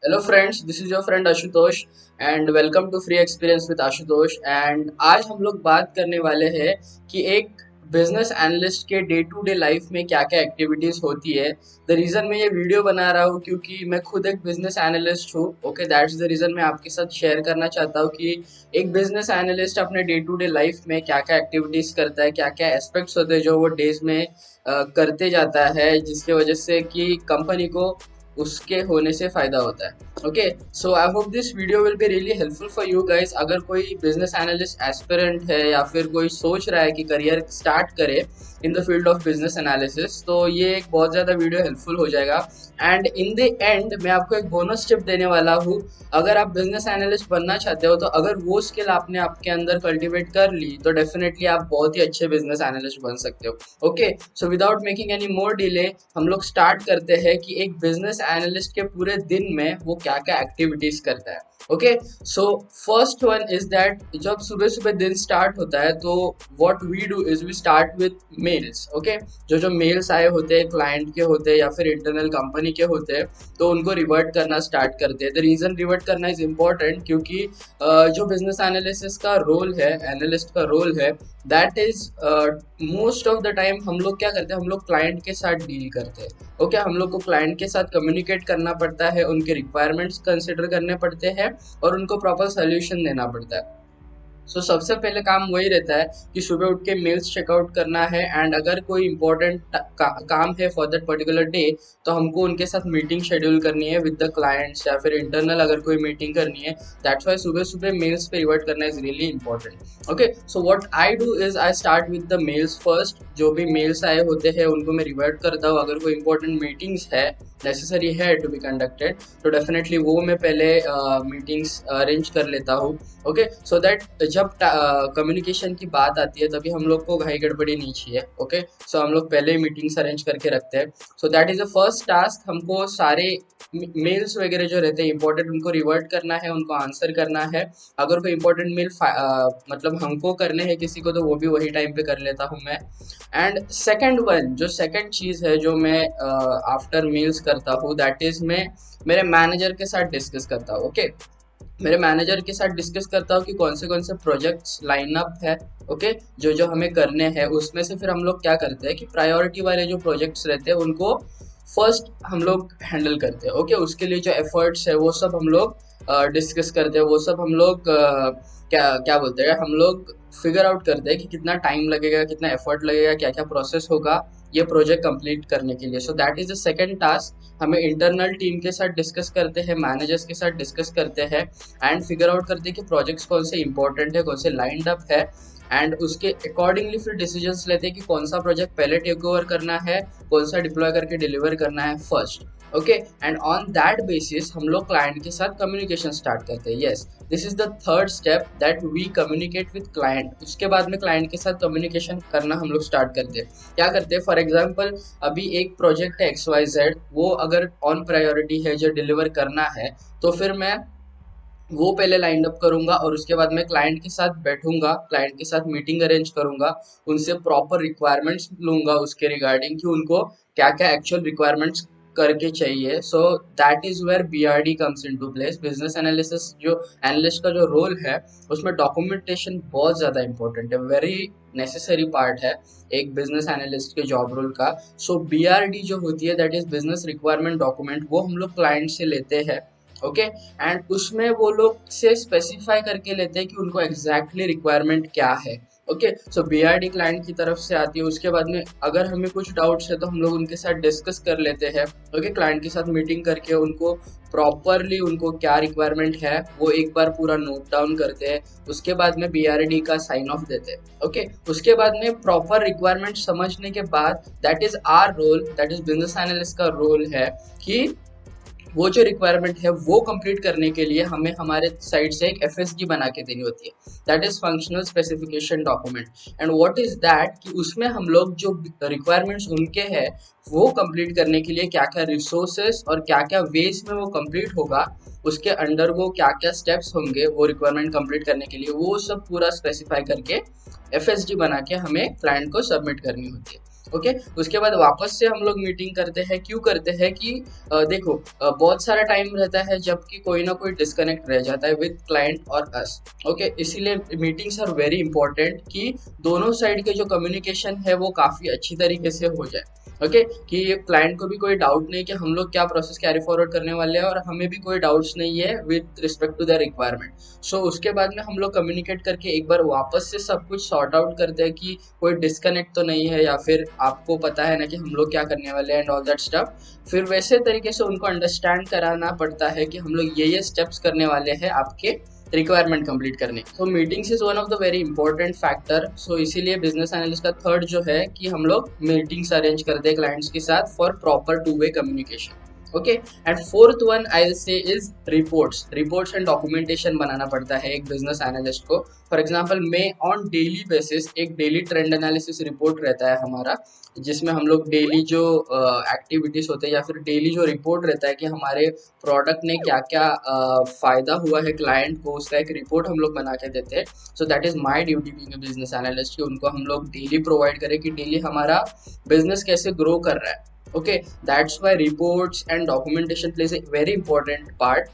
Hello friends, this is your friend Ashutosh and welcome to free experience with Ashutosh. And आज हम लोग बात करने वाले हैं कि एक बिजनेस एनालिस्ट के डे टू डे लाइफ में क्या क्या एक्टिविटीज होती है। द रीज़न मैं ये वीडियो बना रहा हूँ क्योंकि मैं खुद एक बिजनेस एनालिस्ट हूँ। ओके, दैट्स द रीज़न मैं आपके साथ शेयर करना चाहता हूँ कि एक बिजनेस एनालिस्ट अपने डे टू डे लाइफ में क्या क्या एक्टिविटीज करता है, क्या क्या एस्पेक्ट्स होते हैं जो वो डेज में करते जाता है, जिसके वजह से कि कंपनी को उसके होने से फायदा होता है। Okay, so I hope this video will be really helpful for you guys. अगर कोई बिजनेस एनालिस्ट एस्पिरेंट है या फिर कोई सोच रहा है कि करियर स्टार्ट करे in the field of business analysis, तो ये एक बहुत ज़्यादा वीडियो हेल्पफुल हो जाएगा। एंड इन द एंड मैं आपको एक बोनस टिप देने वाला हूँ। अगर आप बिजनेस एनालिस्ट बनना चाहते हो तो अगर वो स्किल आपने आपके अंदर कल्टिवेट कर ली तो डेफिनेटली आप बहुत ही अच्छे बिजनेस एनालिस्ट बन सकते हो। Okay, so without making any more delay हम लोग स्टार्ट करते हैं कि एक बिजनेस एनालिस्ट के पूरे दिन में वो क्या क्या एक्टिविटीज करता है। Okay, so first one is that जब सुबह सुबह दिन स्टार्ट होता है तो what we do is we start with mails. ओके, जो जो मेल्स आए होते हैं क्लाइंट के होते हैं या फिर इंटरनल कंपनी के होते हैं, तो उनको रिवर्ट करना स्टार्ट करते हैं। द रीजन रिवर्ट करना इज इम्पोर्टेंट क्योंकि जो बिजनेस एनालिसिस का रोल है, एनालिस्ट का रोल है, that is most of the time हम लोग क्या करते हैं, हम लोग क्लाइंट के साथ डील करते हैं। ओके, हम लोग को क्लाइंट के साथ कम्युनिकेट करना पड़ता है, उनके रिक्वायरमेंट्स कंसिडर करने पड़ते हैं और उनको प्रॉपर सोल्यूशन देना पड़ता है। सबसे पहले काम वही रहता है कि सुबह उठ के मेल्स चेकआउट करना है। एंड अगर कोई इंपॉर्टेंट काम है फॉर दैट पर्टिकुलर डे तो हमको उनके साथ मीटिंग शेड्यूल करनी है विद द क्लाइंट्स या फिर इंटरनल अगर कोई मीटिंग करनी है। दैट्स वाई सुबह सुबह मेल्स पे रिवर्ट करना is really important. Okay, so what I do is I start with the mails first. जो भी मेल्स आए होते हैं उनको मैं रिवर्ट करता हूँ। अगर कोई इंपॉर्टेंट मीटिंग्स है, नेसेसरी है टू बी कंडक्टेड, तो डेफिनेटली वो मैं पहले मीटिंग्स अरेंज कर लेता हूँ। ओके, सो दैट जब कम्युनिकेशन की बात आती है तभी हम लोग को घाई गड़बड़ी नहीं चाहिए। ओके, सो हम लोग पहले मीटिंग्स अरेंज करके रखते हैं। सो that is the first task. हमको सारे मेल्स वगैरह जो रहते हैं इंपॉर्टेंट उनको रिवर्ट करना है, उनको आंसर करना है। अगर कोई इंपॉर्टेंट मेल मतलब हमको करने हैं किसी को तो वो भी वही टाइम पे कर लेता हूँ मैं। एंड सेकेंड वन, जो सेकेंड चीज़ है जो मैं आफ्टर मेल्स करता हूँ, दैट इज मैं मेरे मैनेजर के साथ डिस्कस करता हूँ। ओके, मेरे मैनेजर के साथ डिस्कस करता हूँ कि कौन से प्रोजेक्ट्स लाइन अप है। ओके, जो जो हमें करने हैं उसमें से फिर हम लोग क्या करते हैं कि प्रायोरिटी वाले जो प्रोजेक्ट्स रहते हैं उनको फर्स्ट हम लोग हैंडल करते हैं। ओके, उसके लिए जो एफर्ट्स है वो सब हम लोग डिस्कस करते हैं। वो सब हम लोग क्या क्या बोलते हैं, हम लोग फिगर आउट करते हैं कि कितना टाइम लगेगा, कितना एफर्ट लगेगा, क्या क्या प्रोसेस होगा ये प्रोजेक्ट कंप्लीट करने के लिए। सो that is the second task. हमें इंटरनल टीम के साथ डिस्कस करते हैं, मैनेजर्स के साथ डिस्कस करते हैं एंड फिगर आउट करते हैं कि प्रोजेक्ट्स कौन से इंपॉर्टेंट है, कौन से लाइंड अप है। एंड उसके अकॉर्डिंगली फिर डिसीजंस लेते हैं कि कौन सा प्रोजेक्ट पहले टेक ओवर करना है, कौन सा डिप्लॉय करके डिलीवर करना है first. Okay, and on that basis हम लोग क्लाइंट के साथ कम्युनिकेशन स्टार्ट करते हैं। Yes, this is the third step that we communicate with client. उसके बाद में क्लाइंट के साथ कम्युनिकेशन करना हम लोग स्टार्ट करते हैं। क्या करते हैं, फॉर एग्जाम्पल अभी एक प्रोजेक्ट है XYZ, वो अगर ऑन प्रायोरिटी है, जो डिलीवर करना है, तो फिर मैं वो पहले लाइन अप करूंगा और उसके बाद मैं क्लाइंट के साथ बैठूंगा, क्लाइंट के साथ मीटिंग अरेंज करूंगा, उनसे प्रॉपर रिक्वायरमेंट्स लूंगा उसके रिगार्डिंग कि उनको क्या क्या एक्चुअल रिक्वायरमेंट्स करके चाहिए। So that is where BRD comes into place. Business analysis जो एनालिस्ट का जो रोल है उसमें डॉक्यूमेंटेशन बहुत ज़्यादा इंपॉर्टेंट है, वेरी नेसेसरी पार्ट है एक बिजनेस एनालिस्ट के जॉब रोल का। सो BRD जो होती है that is business requirement document, वो हम लोग क्लाइंट से लेते हैं। ओके, एंड उसमें वो लोग से स्पेसिफाई करके लेते हैं कि उनको एग्जैक्टली रिक्वायरमेंट क्या है। ओके, सो BRD क्लाइंट की तरफ से आती है। उसके बाद में अगर हमें कुछ डाउट्स है तो हम लोग उनके साथ डिस्कस कर लेते हैं। ओके, क्लाइंट के साथ मीटिंग करके उनको प्रॉपरली उनको क्या रिक्वायरमेंट है वो एक बार पूरा नोट डाउन करते हैं। उसके बाद में BRD का साइन ऑफ देते हैं। ओके, उसके बाद में प्रॉपर रिक्वायरमेंट समझने के बाद that is our role, that is business analyst का रोल है कि वो जो रिक्वायरमेंट है वो कंप्लीट करने के लिए हमें हमारे साइड से एक FSD बना के देनी होती है, that is functional specification document. And what is that कि उसमें हम लोग जो रिक्वायरमेंट्स उनके हैं वो कंप्लीट करने के लिए क्या क्या रिसोर्सेस और क्या क्या वेज में वो कंप्लीट होगा, उसके अंडर वो क्या क्या स्टेप्स होंगे वो रिक्वायरमेंट कंप्लीट करने के लिए, वो सब पूरा स्पेसिफाई करके FSD बना के हमें क्लाइंट को सबमिट करनी होती है। ओके उसके बाद वापस से हम लोग मीटिंग करते हैं। क्यों करते हैं कि देखो बहुत सारा टाइम रहता है जबकि कोई ना कोई डिस्कनेक्ट रह जाता है विद क्लाइंट और अस। ओके इसीलिए मीटिंग्स आर वेरी इंपॉर्टेंट कि दोनों साइड के जो कम्युनिकेशन है वो काफ़ी अच्छी तरीके से हो जाए। ओके कि क्लाइंट को भी कोई डाउट नहीं कि हम लोग क्या प्रोसेस कैरी फॉरवर्ड करने वाले हैं और हमें भी कोई डाउट्स नहीं है with respect to the requirement. So उसके बाद में हम लोग कम्युनिकेट करके एक बार वापस से सब कुछ सॉर्ट आउट करते हैं कि कोई डिस्कनेक्ट तो नहीं है या फिर आपको पता है ना कि हम लोग क्या करने वाले हैं एंड ऑल दैट स्टफ। फिर वैसे तरीके से उनको अंडरस्टैंड कराना पड़ता है कि हम लोग ये स्टेप्स करने वाले हैं आपके रिक्वायरमेंट कंप्लीट करने। तो meetings is one of the very important factor. So इसीलिए बिजनेस एनालिस्ट का थर्ड जो है कि हम लोग मीटिंग्स अरेंज करते हैं क्लाइंट्स के साथ for proper two way communication. Okay and fourth one I will say is reports and documentation बनाना पड़ता है एक बिजनेस एनालिस्ट को। फॉर एग्जांपल मैं ऑन डेली बेसिस एक डेली ट्रेंड एनालिसिस रिपोर्ट रहता है हमारा, जिसमें हम लोग डेली जो एक्टिविटीज होते हैं या फिर डेली जो रिपोर्ट रहता है कि हमारे प्रोडक्ट ने क्या क्या फायदा हुआ है क्लाइंट को, उसका एक रिपोर्ट हम लोग बना के देते हैं। सो that is my duty being a business analyst कि उनको हम लोग डेली प्रोवाइड करें कि डेली हमारा बिजनेस कैसे ग्रो कर रहा है। Okay that's why reports and documentation plays a very important part.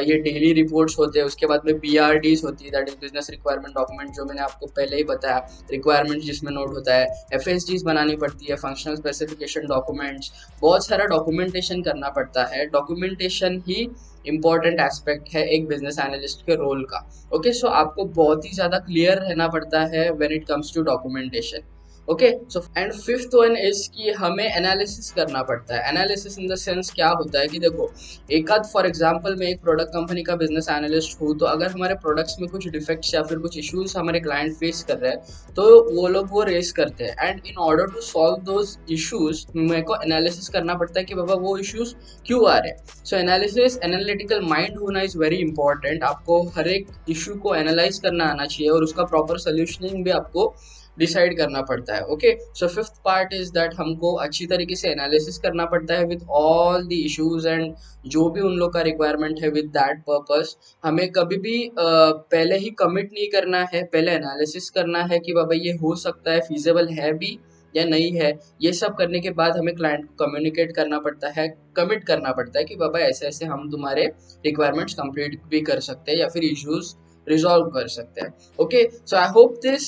ये डेली रिपोर्ट्स होते हैं, उसके बाद में BRDs होती है, that is business requirement document, जो मैंने आपको पहले ही बताया, रिक्वायरमेंट जिसमें नोट होता है। FSDs बनानी पड़ती है, फंक्शनल स्पेसिफिकेशन डॉक्यूमेंट्स, बहुत सारा डॉक्यूमेंटेशन करना पड़ता है। डॉक्यूमेंटेशन ही इंपॉर्टेंट एस्पेक्ट है एक बिजनेस एनालिस्ट के रोल का। ओके सो आपको बहुत ही ज़्यादा क्लियर रहना पड़ता है when it comes to documentation. Okay so and fifth one is कि हमें एनालिसिस करना पड़ता है। एनालिसिस इन द सेंस क्या होता है कि देखो एक आध फॉर एग्जांपल मैं एक प्रोडक्ट कंपनी का बिजनेस एनालिस्ट हूँ, तो अगर हमारे प्रोडक्ट्स में कुछ डिफेक्ट्स या फिर कुछ इश्यूज हमारे क्लाइंट फेस कर रहे हैं तो वो लोग वो रेस करते हैं, and in order to solve those issues मेरे को एनालिसिस करना पड़ता है कि बाबा वो इश्यूज क्यों आ रहे हैं। सो एनालिसिस एनालिटिकल माइंड होना इज वेरी इंपॉर्टेंट। आपको हर एक इशू को एनालाइज करना आना चाहिए और उसका प्रॉपर सोल्यूशनिंग भी आपको डिसाइड करना पड़ता है। Okay so fifth part is that हमको अच्छी तरीके से एनालिसिस करना पड़ता है with all the issues and जो भी उन लोग का रिक्वायरमेंट है विद दैट पर्पस। हमें कभी भी पहले ही कमिट नहीं करना है, पहले एनालिसिस करना है कि बाबा ये हो सकता है, फीजेबल है भी या नहीं है। ये सब करने के बाद हमें क्लाइंट को कम्युनिकेट करना पड़ता है, कमिट करना पड़ता है कि बाबा ऐसे ऐसे हम तुम्हारे रिक्वायरमेंट्स कंप्लीट भी कर सकते हैं या फिर इश्यूज रिजॉल्व कर सकते हैं। Okay so I hope this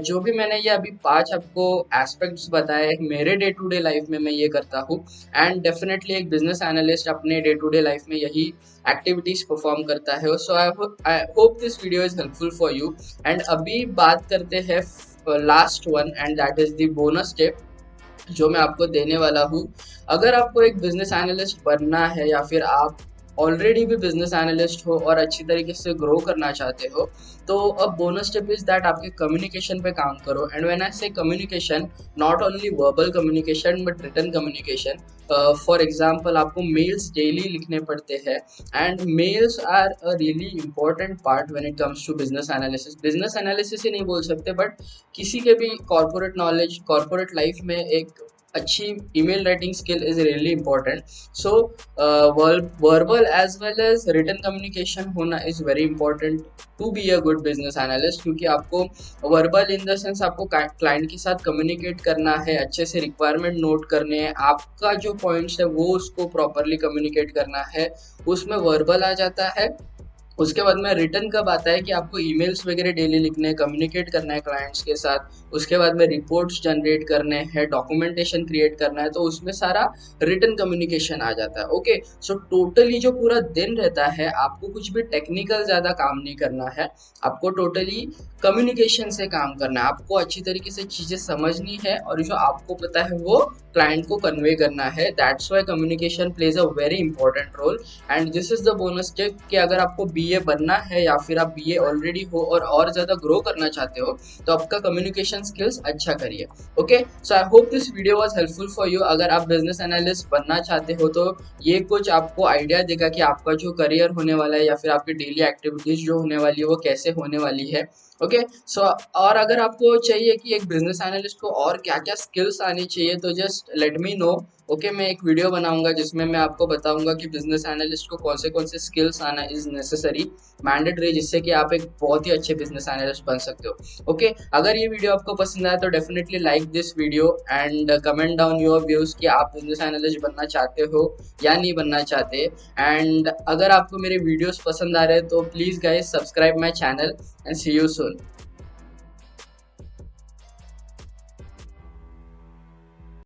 जो भी मैंने ये अभी 5 आपको एस्पेक्ट्स बताए मेरे डे टू डे लाइफ में मैं ये करता हूँ, एंड डेफिनेटली एक बिजनेस एनालिस्ट अपने डे टू डे लाइफ में यही एक्टिविटीज परफॉर्म करता है। So I hope this video is helpful for you. And अभी बात करते हैं last one and that is the bonus tip जो मैं आपको देने वाला हूँ। अगर आपको एक बिजनेस एनालिस्ट बनना है या फिर आप ऑलरेडी भी बिजनेस एनालिस्ट हो और अच्छी तरीके से ग्रो करना चाहते हो, तो अब बोनस टिप इज दैट आपके कम्युनिकेशन पे काम करो। And when I say communication, not only verbal communication but written communication. For example आपको मेल्स डेली लिखने पड़ते हैं, and mails are a really important part when it comes to business analysis. Business analysis ही नहीं बोल सकते but किसी के भी कॉर्पोरेट नॉलेज, कॉर्पोरेट लाइफ में एक अच्छी email writing skill is really important. So verbal as well as written communication होना is very important to be a good business analyst, क्योंकि आपको वर्बल इन द सेंस आपको क्लाइंट के साथ communicate करना है, अच्छे से रिक्वायरमेंट नोट करने हैं, आपका जो पॉइंट्स है वो उसको प्रॉपरली कम्युनिकेट करना है, उसमें वर्बल आ जाता है। उसके बाद में रिटर्न कब आता है कि आपको ईमेल्स वगैरह डेली लिखने हैं, कम्युनिकेट करना है क्लाइंट्स के साथ, उसके बाद में रिपोर्ट्स जनरेट करने हैं, डॉक्यूमेंटेशन क्रिएट करना है, तो उसमें सारा रिटर्न कम्युनिकेशन आ जाता है। ओके सो टोटली जो पूरा दिन रहता है आपको कुछ भी टेक्निकल ज़्यादा काम नहीं करना है, आपको टोटली कम्युनिकेशन से काम करना है। आपको अच्छी तरीके से चीज़ें समझनी है और जो आपको पता है वो क्लाइंट को कन्वे करना है। That's why communication plays a very important role. And this is the bonus tip कि अगर आपको BA बनना है या फिर आप BA ऑलरेडी हो और ज़्यादा ग्रो करना चाहते हो तो आपका कम्युनिकेशन स्किल्स अच्छा करिए। Okay so I hope this video was helpful for you. अगर आप बिजनेस एनालिस्ट बनना चाहते हो तो ये कुछ आपको आइडिया देगा कि आपका जो करियर होने वाला है या फिर आपकी डेली एक्टिविटीज जो होने वाली है वो कैसे होने वाली है। ओके सो और अगर आपको चाहिए कि एक बिजनेस एनालिस्ट को और क्या क्या स्किल्स आनी चाहिए तो just let me know okay, मैं एक वीडियो बनाऊंगा जिसमें मैं आपको बताऊंगा कि बिजनेस एनालिस्ट को कौन से स्किल्स आना इज नेसेसरी, मैंडेटरी, जिससे कि आप एक बहुत ही अच्छे बिजनेस एनालिस्ट बन सकते हो। ओके, अगर ये वीडियो आपको पसंद आया तो definitely like this video and comment down your views कि आप बिजनेस एनालिस्ट बनना चाहते हो या नहीं बनना चाहते। एंड अगर आपको मेरे वीडियोस पसंद आ रहे हैं तो please guys subscribe my channel and see you soon.